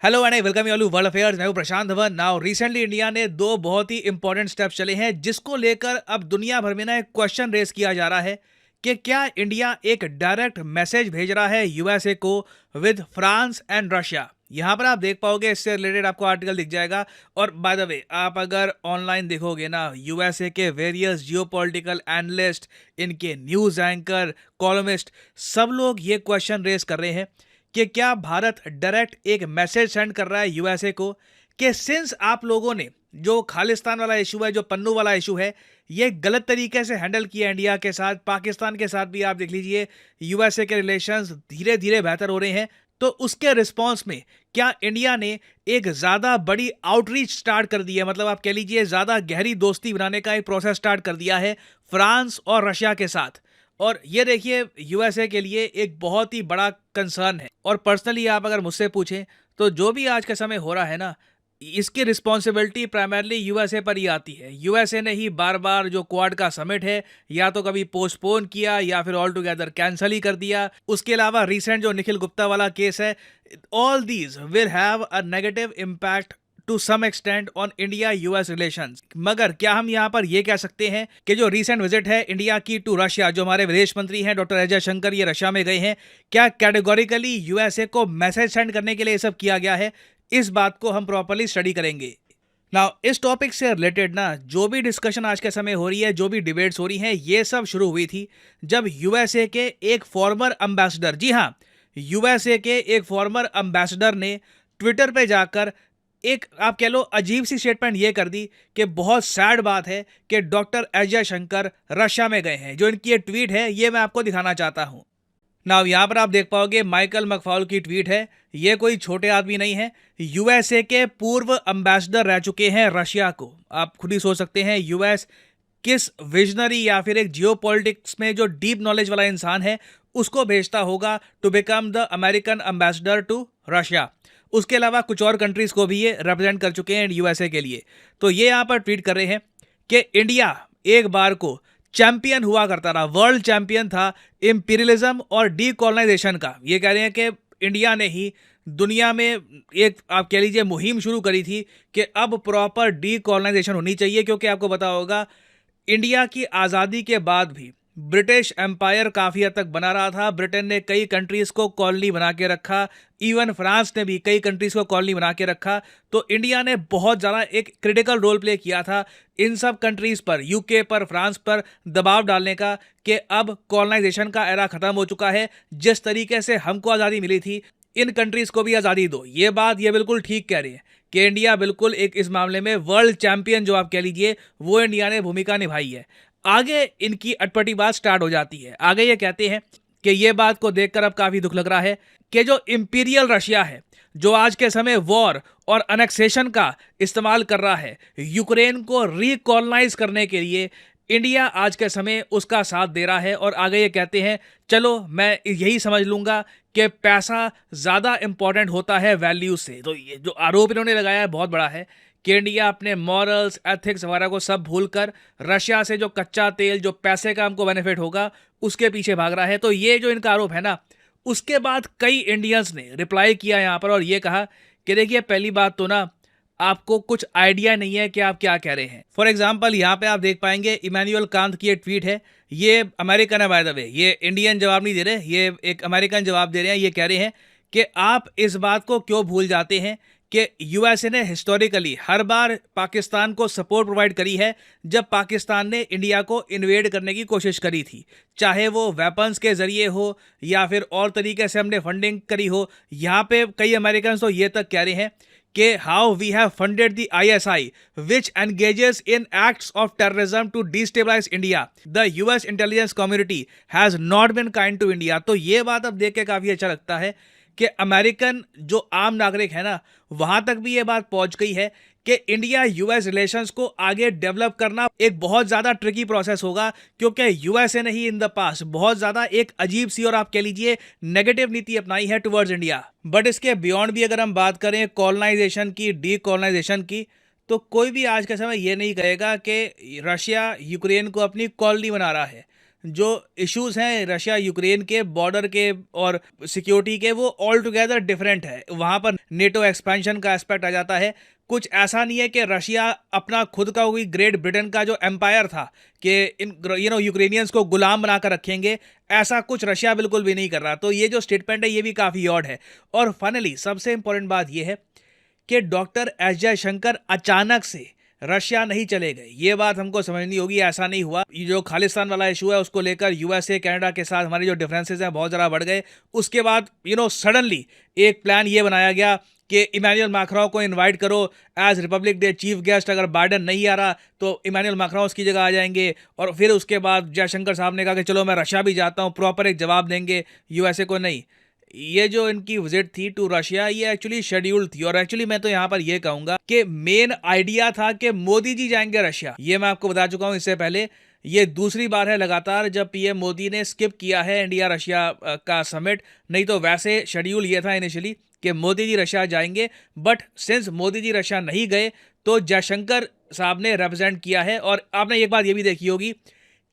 Hello and welcome you all world affairs. मैं हूं प्रशांत Dhawan. Now recently India ने दो बहुत ही इंपॉर्टेंट स्टेप्स चले हैं जिसको लेकर अब दुनिया भर में ना एक क्वेश्चन रेस किया जा रहा है कि क्या इंडिया एक डायरेक्ट मैसेज भेज रहा है यूएसए को विद फ्रांस एंड रशिया। यहां पर आप देख पाओगे, इससे रिलेटेड आपको आर्टिकल दिख जाएगा। और बाय द वे, आप अगर ऑनलाइन देखोगे ना, यूएसए के वेरियस जियोपॉलिटिकल एनालिस्ट, इनके न्यूज एंकर, कॉलमिस्ट, सब लोग ये क्वेश्चन रेस कर रहे हैं कि क्या भारत डायरेक्ट एक मैसेज सेंड कर रहा है यूएसए को कि सिंस आप लोगों ने जो खालिस्तान वाला इशू है, जो पन्नू वाला इशू है, ये गलत तरीके से हैंडल किया इंडिया के साथ, पाकिस्तान के साथ भी आप देख लीजिए यूएसए के रिलेशंस धीरे धीरे बेहतर हो रहे हैं। तो उसके रिस्पांस में क्या इंडिया ने एक ज्यादा बड़ी आउटरीच स्टार्ट कर दी है, मतलब आप कह लीजिए ज्यादा गहरी दोस्ती बनाने का एक प्रोसेस स्टार्ट कर दिया है फ्रांस और रशिया के साथ। और ये देखिए यूएसए के लिए एक बहुत ही बड़ा कंसर्न है। और पर्सनली आप अगर मुझसे पूछें तो जो भी आज के समय हो रहा है ना, इसकी रिस्पॉन्सिबिलिटी प्राइमरली यूएसए पर ही आती है। यूएसए ने ही बार बार जो क्वाड का समिट है या तो कभी पोस्टपोन किया या फिर ऑल टुगेदर कैंसिल ही कर दिया। उसके अलावा रिसेंट जो निखिल गुप्ता वाला केस है, all these will have a negative impact to some extent on India US relations. मगर क्या हम यहाँ पर ये कह सकते हैं कि जो रीसेंट विजिट है इंडिया की टू रशिया, जो हमारे विदेश मंत्री हैं डॉक्टर एस जयशंकर, ये रशिया में गए हैं, क्या कैटेगोरिकली यूएसए को मैसेज सेंड करने के लिए ये सब किया गया है? इस बात को हम प्रॉपर्ली स्टडी करेंगे। नाउ इस टॉपिक से रिलेटेड ना जो भी डिस्कशन आज के समय हो रही है, जो भी डिबेट्स हो रही हैं, ये सब शुरू हुई थी जब यूएसए के एक फॉर्मर एम्बेसडर, जी हाँ, यूएसए के एक फॉर्मर एम्बेसडर ने ट्विटर पे जाकर एक आप कह लो अजीब सी स्टेटमेंट ये कर दी कि बहुत सैड बात है कि डॉक्टर एस जयशंकर रशिया में गए हैं। जो इनकी ये ट्वीट है ये मैं आपको दिखाना चाहता हूं। नाउ यहाँ पर आप देख पाओगे माइकल मैकफॉल की ट्वीट है। ये कोई छोटे आदमी नहीं है, यूएसए के पूर्व एम्बेसडर रह चुके हैं रशिया को। आप खुद ही सोच सकते हैं यूएस किस विजनरी या फिर एक जियोपॉलिटिक्स में जो डीप नॉलेज वाला इंसान है उसको भेजता होगा to become the American ambassador to Russia. उसके अलावा कुछ और कंट्रीज को भी ये रिप्रेजेंट कर चुके हैं यूएसए के लिए। तो ये यहाँ पर ट्वीट कर रहे हैं कि इंडिया एक बार को चैंपियन हुआ करता था, वर्ल्ड चैंपियन था इंपीरियलिज्म और डीकोलोनाइजेशन का। ये कह रहे हैं कि इंडिया ने ही दुनिया में एक आप कह लीजिए मुहिम शुरू करी थी कि अब प्रॉपर डीकोलोनाइजेशन होनी चाहिए। क्योंकि आपको पता होगा इंडिया की आज़ादी के बाद भी ब्रिटिश एम्पायर काफ़ी हद तक बना रहा था। ब्रिटेन ने कई कंट्रीज़ को कॉलोनी बना के रखा, इवन फ्रांस ने भी कई कंट्रीज़ को कॉलोनी बना के रखा। तो इंडिया ने बहुत ज़्यादा एक क्रिटिकल रोल प्ले किया था इन सब कंट्रीज़ पर, यूके पर, फ्रांस पर दबाव डालने का कि अब कॉलोनाइजेशन का एरा ख़त्म हो चुका है। जिस तरीके से हमको आज़ादी मिली थी, इन कंट्रीज़ को भी आज़ादी दो। ये बात ये बिल्कुल ठीक कह रही है कि इंडिया बिल्कुल एक इस मामले में वर्ल्ड चैंपियन जो आप कह लीजिए वो इंडिया ने भूमिका निभाई है। आगे इनकी अटपटी बात स्टार्ट हो जाती है। आगे ये कहते हैं कि ये बात को देखकर अब काफ़ी दुख लग रहा है कि जो इंपीरियल रशिया है, जो आज के समय वॉर और अनेक्सेशन का इस्तेमाल कर रहा है यूक्रेन को रिकॉलोनाइज करने के लिए, इंडिया आज के समय उसका साथ दे रहा है। और आगे ये कहते हैं चलो मैं यही समझ लूँगा कि पैसा ज़्यादा इंपॉर्टेंट होता है वैल्यू से। तो ये जो आरोप इन्होंने लगाया है बहुत बड़ा है कि इंडिया अपने मॉरल्स, एथिक्स वगैरह को सब भूलकर रशिया से जो कच्चा तेल, जो पैसे का हमको बेनिफिट होगा, उसके पीछे भाग रहा है। तो ये जो इनका आरोप है ना, उसके बाद कई इंडियंस ने रिप्लाई किया यहाँ पर और ये कहा कि देखिए पहली बात तो ना आपको कुछ आइडिया नहीं है कि आप क्या कह रहे हैं। फॉर एग्जाम्पल यहाँ पे आप देख पाएंगे इमैनुअल कांत की एक ट्वीट है। ये अमेरिकन है बाय द वे, ये इंडियन जवाब नहीं दे रहे, ये एक अमेरिकन जवाब दे रहे हैं। ये कह रहे हैं कि आप इस बात को क्यों भूल जाते हैं कि यूएसए ने हिस्टोरिकली हर बार पाकिस्तान को सपोर्ट प्रोवाइड करी है जब पाकिस्तान ने इंडिया को इन्वेड करने की कोशिश करी थी, चाहे वो वेपन्स के जरिए हो या फिर और तरीके से हमने फंडिंग करी हो। यहाँ पे कई अमेरिकन तो ये तक कह रहे हैं कि how we have funded the ISI which engages in acts of terrorism to destabilise India, the US intelligence community has not been kind to India. तो ये बात अब देख के काफ़ी अच्छा लगता है कि अमेरिकन जो आम नागरिक है ना, वहां तक भी ये बात पहुंच गई है कि इंडिया यूएस रिलेशंस को आगे डेवलप करना एक बहुत ज़्यादा ट्रिकी प्रोसेस होगा। क्योंकि यूएसए ने ही इन द पास्ट बहुत ज़्यादा एक अजीब सी और आप कह लीजिए नेगेटिव नीति अपनाई है टुवर्ड्स इंडिया। बट इसके बियॉन्ड भी अगर हम बात करें कॉलोनाइजेशन की, डीकॉलोनाइजेशन की, तो कोई भी आज के समय ये नहीं कहेगा कि रशिया यूक्रेन को अपनी कॉलोनी बना रहा है। जो इश्यूज हैं रशिया यूक्रेन के बॉर्डर के और सिक्योरिटी के, वो ऑल टुगेदर डिफरेंट है। वहां पर नेटो एक्सपेंशन का एस्पेक्ट आ जाता है। कुछ ऐसा नहीं है कि रशिया अपना खुद का कोई ग्रेट ब्रिटेन का जो एम्पायर था कि इन यूक्रेनियंस को गुलाम बनाकर रखेंगे, ऐसा कुछ रशिया बिल्कुल भी नहीं कर रहा। तो ये जो स्टेटमेंट है ये भी काफी ऑड है। और फाइनली सबसे इंपॉर्टेंट बात ये है कि डॉक्टर एस जयशंकर अचानक से रशिया नहीं चले गए। ये बात हमको समझनी होगी, ऐसा नहीं हुआ। ये जो खालिस्तान वाला इशू है उसको लेकर यूएसए कनाडा के साथ हमारी जो डिफरेंसेस हैं बहुत ज़्यादा बढ़ गए। उसके बाद सडनली एक प्लान ये बनाया गया कि इमैनुअल मैक्रों को इनवाइट करो as Republic Day chief guest. अगर बाइडन नहीं आ रहा तो इमैनुअल मैक्रों उसकी जगह आ जाएंगे। और फिर उसके बाद जयशंकर साहब ने कहा कि चलो मैं रशिया भी जाता हूँ, प्रॉपर एक जवाब देंगे यूएसए को। नहीं, ये जो इनकी विजिट थी टू रशिया ये एक्चुअली शेड्यूल्ड थी। और एक्चुअली मैं तो यहाँ पर ये कहूंगा कि मेन आइडिया था कि मोदी जी जाएंगे रशिया। ये मैं आपको बता चुका हूँ इससे पहले। ये दूसरी बार है लगातार जब पीएम मोदी ने स्किप किया है इंडिया रशिया का समिट। नहीं तो वैसे शेड्यूल ये था इनिशियली कि मोदी जी रशिया जाएंगे, but since Modi ji Russia नहीं गए तो जयशंकर साहब ने रिप्रेजेंट किया है। और आपने एक बात ये भी देखी होगी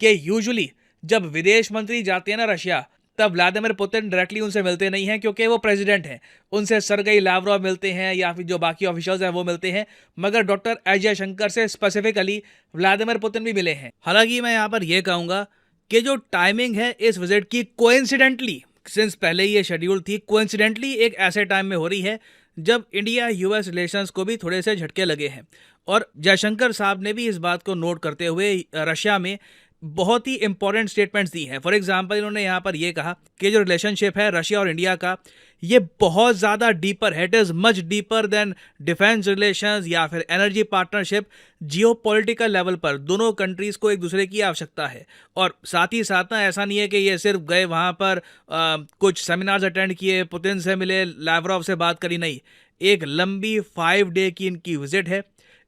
कि यूजुअली जब विदेश मंत्री जाते हैं ना रशिया, तब व्लादिमीर पुतिन डायरेक्टली उनसे मिलते नहीं हैं क्योंकि वो प्रेसिडेंट हैं। उनसे सरगई लावरोव मिलते हैं या फिर जो बाकी ऑफिशियल्स हैं वो मिलते हैं। मगर डॉक्टर एस जयशंकर से स्पेसिफिकली व्लादिमीर पुतिन भी मिले हैं। हालांकि मैं यहाँ पर यह कहूँगा कि जो टाइमिंग है इस विजिट की कोइंसिडेंटली, सिंस पहले ये शेड्यूल थी, कोइंसिडेंटली एक ऐसे टाइम में हो रही है जब इंडिया यूएस रिलेशंस को भी थोड़े से झटके लगे हैं। और जयशंकर साहब ने भी इस बात को नोट करते हुए रशिया में बहुत ही इंपॉर्टेंट स्टेटमेंट्स दी हैं। फॉर एग्जांपल इन्होंने यहाँ पर यह कहा कि जो रिलेशनशिप है रशिया और इंडिया का ये बहुत ज़्यादा डीपर है। It is much deeper than defence relations या फिर एनर्जी पार्टनरशिप। जियोपॉलिटिकल लेवल पर दोनों कंट्रीज़ को एक दूसरे की आवश्यकता है। और साथ ही साथ ना ऐसा नहीं है कि ये सिर्फ गए वहाँ पर कुछ सेमिनार्स अटेंड किए, पुतिन से मिले, लावरोव से बात करी। नहीं, एक लंबी 5 डे की इनकी विजिट है।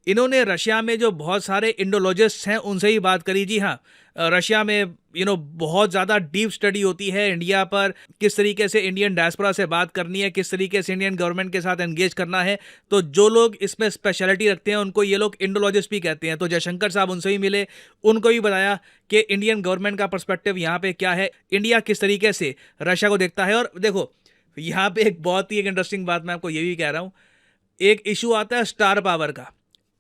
इन्होंने रशिया में जो बहुत सारे इंडोलॉजिस्ट हैं उनसे ही बात करी। जी हाँ, रशिया में बहुत ज़्यादा डीप स्टडी होती है इंडिया पर, किस तरीके से इंडियन डायस्पोरा से बात करनी है, किस तरीके से इंडियन गवर्नमेंट के साथ एंगेज करना है। तो जो लोग इसमें स्पेशलिटी रखते हैं उनको ये लोग इंडोलॉजिस्ट भी कहते हैं। तो जयशंकर साहब उनसे ही मिले, उनको भी बताया कि इंडियन गवर्नमेंट का पर्सपेक्टिव यहाँ पे क्या है, इंडिया किस तरीके से रशिया को देखता है। और देखो यहाँ पे एक बहुत ही एक इंटरेस्टिंग बात मैं आपको ये भी कह रहा हूँ। एक इशू आता है स्टार पावर का।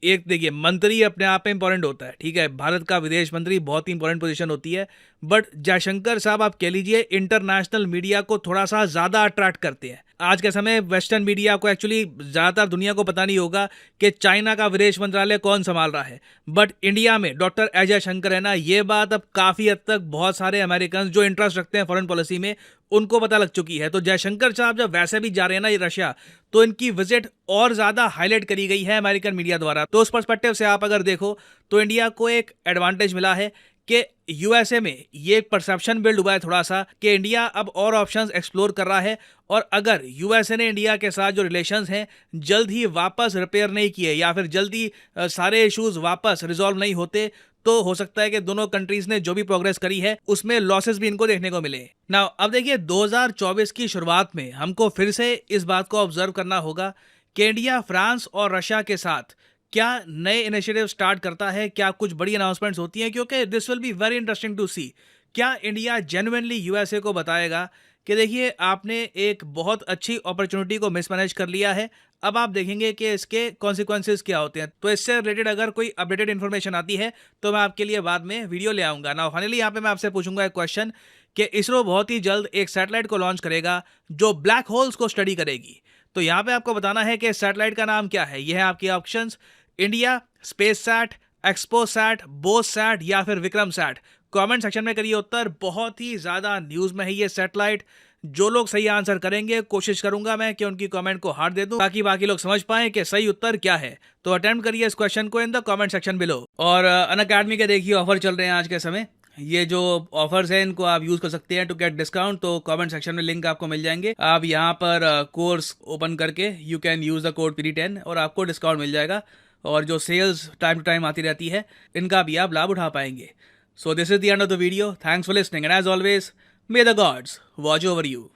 एक देखिए, मंत्री अपने आप में इंपॉर्टेंट होता है, ठीक है, भारत का विदेश मंत्री बहुत ही इंपॉर्टेंट पोजीशन होती है। बट जयशंकर साहब आप कह लीजिए इंटरनेशनल मीडिया को थोड़ा सा ज़्यादा अट्रैक्ट करते हैं। आज के समय वेस्टर्न मीडिया को एक्चुअली ज़्यादातर दुनिया को पता नहीं होगा कि चाइना का विदेश मंत्रालय कौन संभाल रहा है, बट इंडिया में डॉक्टर एस जयशंकर है ना। ये बात अब काफ़ी हद तक बहुत सारे अमेरिकन जो इंटरेस्ट रखते हैं फॉरेन पॉलिसी में उनको पता लग चुकी है। तो जयशंकर साहब जब वैसे भी जा रहे हैं ना ये रशिया, तो इनकी विजिट और ज़्यादा हाईलाइट करी गई है अमेरिकन मीडिया द्वारा। तो उस पर्सपेक्टिव से आप अगर देखो तो इंडिया को एक एडवांटेज मिला है कि यूएसए में ये एक परसेप्शन बिल्ड हुआ है थोड़ा सा कि इंडिया अब और ऑप्शंस एक्सप्लोर कर रहा है। और अगर यूएसए ने इंडिया के साथ जो रिलेशंस हैं जल्द ही वापस रिपेयर नहीं किए या फिर जल्दी सारे इश्यूज वापस रिजॉल्व नहीं होते, तो हो सकता है कि दोनों कंट्रीज ने जो भी प्रोग्रेस करी है उसमें लॉसेस भी इनको देखने को मिले। नाउ अब देखिए 2024 की शुरुआत में हमको फिर से इस बात को ऑब्जर्व करना होगा कि इंडिया फ्रांस और रशिया के साथ क्या नए इनिशिएटिव स्टार्ट करता है, क्या कुछ बड़ी अनाउंसमेंट्स होती हैं, क्योंकि this will be very interesting to see. क्या इंडिया जेन्युइनली यूएसए को बताएगा कि देखिए आपने एक बहुत अच्छी अपॉर्चुनिटी को मिसमैनेज कर लिया है, अब आप देखेंगे कि इसके कॉन्सिक्वेंसेस क्या होते हैं। तो इससे रिलेटेड अगर कोई अपडेटेड इन्फॉर्मेशन आती है तो मैं आपके लिए बाद में वीडियो ले आऊँगा। ना फाइनली यहाँ पे मैं आपसे पूछूंगा एक क्वेश्चन कि इसरो बहुत ही जल्द एक सैटेलाइट को लॉन्च करेगा जो ब्लैक होल्स को स्टडी करेगी। तो यहाँ पे आपको बताना है कि सैटेलाइट का नाम क्या है। यह है आपके options: India, space sat, expo sat, Bose sat या फिर विक्रम सैट। कमेंट सेक्शन में करिए उत्तर। बहुत ही ज़्यादा न्यूज़ में है ये सैटेलाइट। जो लोग सही आंसर करेंगे कोशिश करूंगा मैं कि उनकी कमेंट को हार्ट दे दूं ताकि बाकी लोग समझ पाएं कि सही उत्तर क्या है। तो अटेम्प्ट करिए इस क्वेश्चन को in the comment section below. और अनअकैडमी के देखिए ऑफर चल रहे हैं आज के समय। ये जो ऑफर्स हैं इनको आप यूज कर सकते हैं टू गेट डिस्काउंट। तो कमेंट सेक्शन में लिंक आपको मिल जाएंगे। आप यहाँ पर कोर्स ओपन करके you can use the code PD10 और आपको डिस्काउंट मिल जाएगा। और जो सेल्स टाइम टू टाइम आती रहती है इनका भी आप लाभ उठा पाएंगे। So this is the end of the video. Thanks for listening and as always may the gods watch over you.